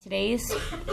Today's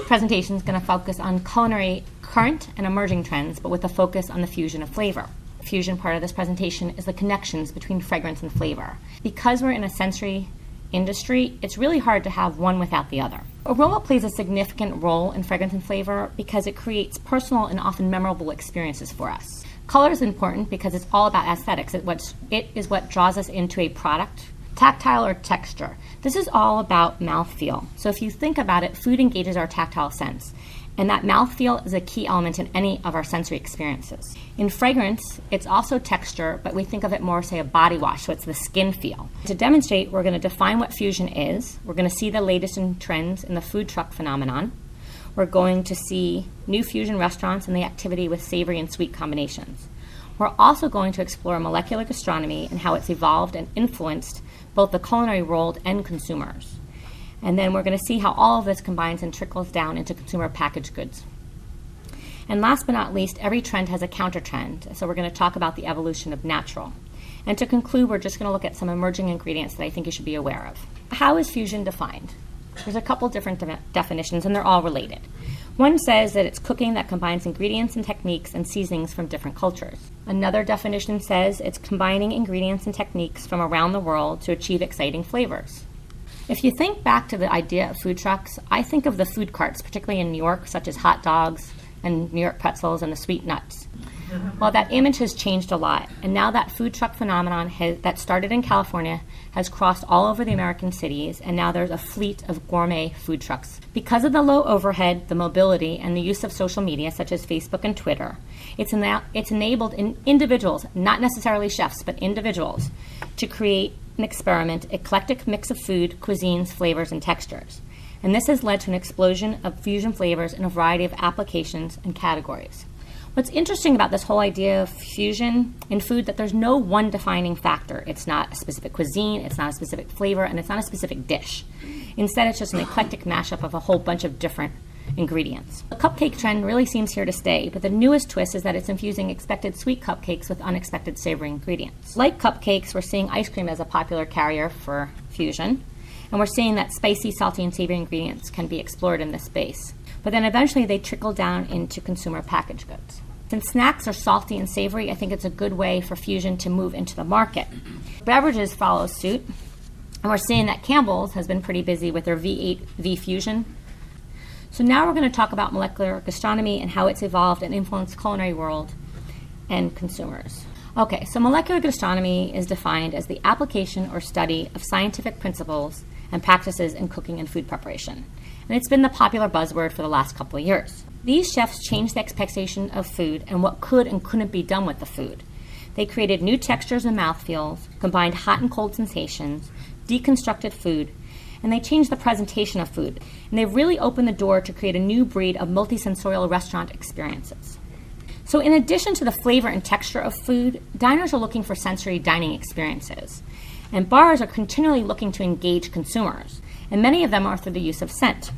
presentation is going to focus on culinary current and emerging trends, but with a focus on the fusion of flavor. The fusion part of this presentation is the connections between fragrance and flavor. Because we're in a sensory industry, it's really hard to have one without the other. Aroma plays a significant role in fragrance and flavor because it creates personal and often memorable experiences for us. Color is important because it's all about aesthetics. It is what draws us into a product. Tactile or texture. This is all about mouthfeel. So if you think about it, food engages our tactile sense, and that mouthfeel is a key element in any of our sensory experiences. In fragrance, it's also texture, but we think of it more, say, a body wash, so it's the skin feel. To demonstrate, we're going to define what fusion is. We're going to see the latest in trends in the food truck phenomenon. We're going to see new fusion restaurants and the activity with savory and sweet combinations. We're also going to explore molecular gastronomy and how it's evolved and influenced both the culinary world and consumers. And then we're going to see how all of this combines and trickles down into consumer packaged goods. And last but not least, every trend has a counter trend, so we're going to talk about the evolution of natural. And to conclude, we're just going to look at some emerging ingredients that I think you should be aware of. How is fusion defined? There's a couple different definitions, and they're all related. One says that it's cooking that combines ingredients and techniques and seasonings from different cultures. Another definition says it's combining ingredients and techniques from around the world to achieve exciting flavors. If you think back to the idea of food trucks, I think of the food carts, particularly in New York, such as hot dogs and New York pretzels and the sweet nuts. Well, that image has changed a lot, and now that food truck phenomenon that started in California has crossed all over the American cities, and now there's a fleet of gourmet food trucks. Because of the low overhead, the mobility, and the use of social media such as Facebook and Twitter, it's enabled individuals, not necessarily chefs, but individuals, to create and experiment eclectic mix of food, cuisines, flavors, and textures. And this has led to an explosion of fusion flavors in a variety of applications and categories. What's interesting about this whole idea of fusion in food that there's no one defining factor. It's not a specific cuisine, it's not a specific flavor, and it's not a specific dish. Instead, it's just an eclectic mashup of a whole bunch of different ingredients. The cupcake trend really seems here to stay, but the newest twist is that it's infusing expected sweet cupcakes with unexpected savory ingredients. Like cupcakes, we're seeing ice cream as a popular carrier for fusion, and we're seeing that spicy, salty, and savory ingredients can be explored in this space. But then eventually they trickle down into consumer packaged goods. Since snacks are salty and savory, I think it's a good way for fusion to move into the market. Beverages follow suit, and we're seeing that Campbell's has been pretty busy with their V8 V Fusion. So now we're going to talk about molecular gastronomy and how it's evolved and influenced culinary world and consumers. Okay, so molecular gastronomy is defined as the application or study of scientific principles and practices in cooking and food preparation. And it's been the popular buzzword for the last couple of years. These chefs changed the expectation of food and what could and couldn't be done with the food. They created new textures and mouthfeels, combined hot and cold sensations, deconstructed food, and they changed the presentation of food. And they've really opened the door to create a new breed of multisensorial restaurant experiences. So in addition to the flavor and texture of food, diners are looking for sensory dining experiences. And bars are continually looking to engage consumers, and many of them are through the use of scent.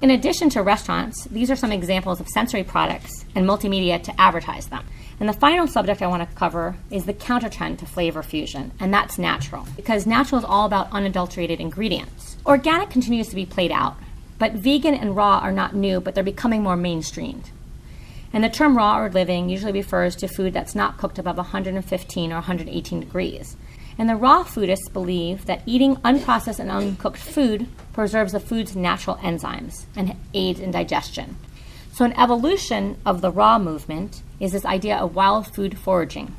In addition to restaurants, these are some examples of sensory products and multimedia to advertise them. And the final subject I want to cover is the counter-trend to flavor fusion, and that's natural, because natural is all about unadulterated ingredients. Organic continues to be played out, but vegan and raw are not new, but they're becoming more mainstreamed. And the term raw or living usually refers to food that's not cooked above 115 or 118 degrees. And the raw foodists believe that eating unprocessed and uncooked food preserves the food's natural enzymes and aids in digestion. So an evolution of the raw movement is this idea of wild food foraging,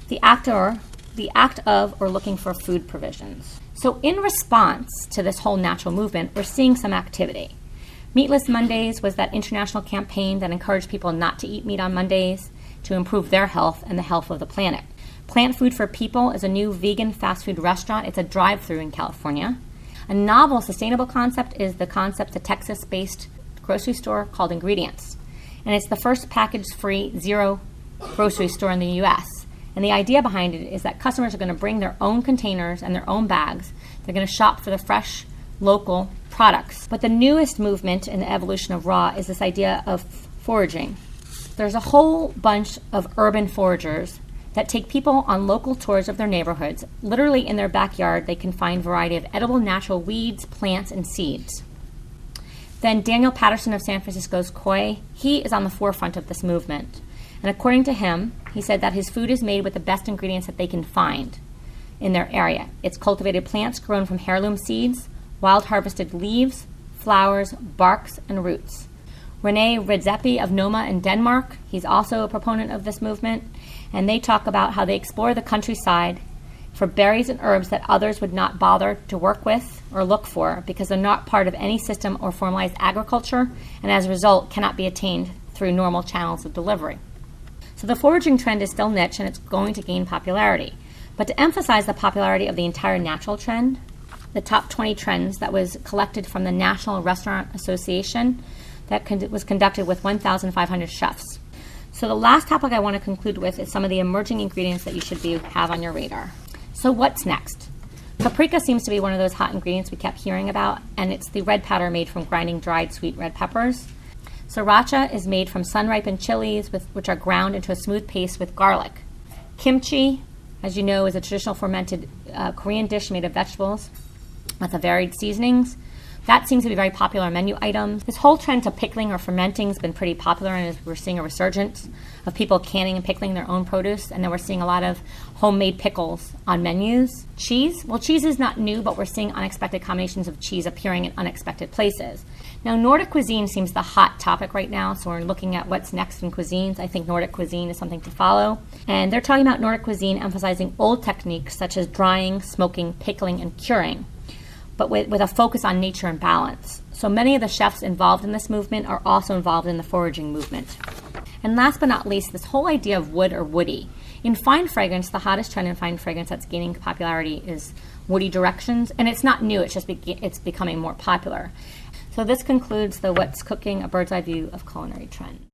the act of or looking for food provisions. So in response to this whole natural movement, we're seeing some activity. Meatless Mondays was that international campaign that encouraged people not to eat meat on Mondays to improve their health and the health of the planet. Plant Food for People is a new vegan fast food restaurant. It's a drive-through in California. A novel sustainable concept is the concept of a Texas-based grocery store called Ingredients. And it's the first package-free zero grocery store in the U.S. And the idea behind it is that customers are going to bring their own containers and their own bags. They're going to shop for the fresh, local products. But the newest movement in the evolution of raw is this idea of foraging. There's a whole bunch of urban foragers that take people on local tours of their neighborhoods. Literally in their backyard, they can find a variety of edible natural weeds, plants, and seeds. Then Daniel Patterson of San Francisco's Koi, he is on the forefront of this movement. And according to him, he said that his food is made with the best ingredients that they can find in their area. It's cultivated plants grown from heirloom seeds, wild harvested leaves, flowers, barks, and roots. Rene Redzepi of Noma in Denmark, he's also a proponent of this movement, and they talk about how they explore the countryside for berries and herbs that others would not bother to work with or look for because they're not part of any system or formalized agriculture, and as a result cannot be attained through normal channels of delivery. So the foraging trend is still niche and it's going to gain popularity. But to emphasize the popularity of the entire natural trend, the top 20 trends that was collected from the National Restaurant Association that was conducted with 1,500 chefs. So the last topic I want to conclude with is some of the emerging ingredients that you should have on your radar. So what's next? Paprika seems to be one of those hot ingredients we kept hearing about, and it's the red powder made from grinding dried sweet red peppers. Sriracha is made from sun-ripened chilies, which are ground into a smooth paste with garlic. Kimchi, as you know, is a traditional fermented Korean dish made of vegetables with varied seasonings. That seems to be very popular menu items. This whole trend to pickling or fermenting has been pretty popular, and we're seeing a resurgence of people canning and pickling their own produce, and then we're seeing a lot of homemade pickles on menus. Cheese? Well, cheese is not new, but we're seeing unexpected combinations of cheese appearing in unexpected places. Now, Nordic cuisine seems the hot topic right now, so we're looking at what's next in cuisines. I think Nordic cuisine is something to follow. And they're talking about Nordic cuisine emphasizing old techniques such as drying, smoking, pickling, and curing, but with a focus on nature and balance. So many of the chefs involved in this movement are also involved in the foraging movement. And last but not least, this whole idea of wood or woody. In fine fragrance, the hottest trend in fine fragrance that's gaining popularity is woody directions, and it's not new, it's just it's becoming more popular. So this concludes the What's Cooking, a Bird's Eye View of Culinary Trend.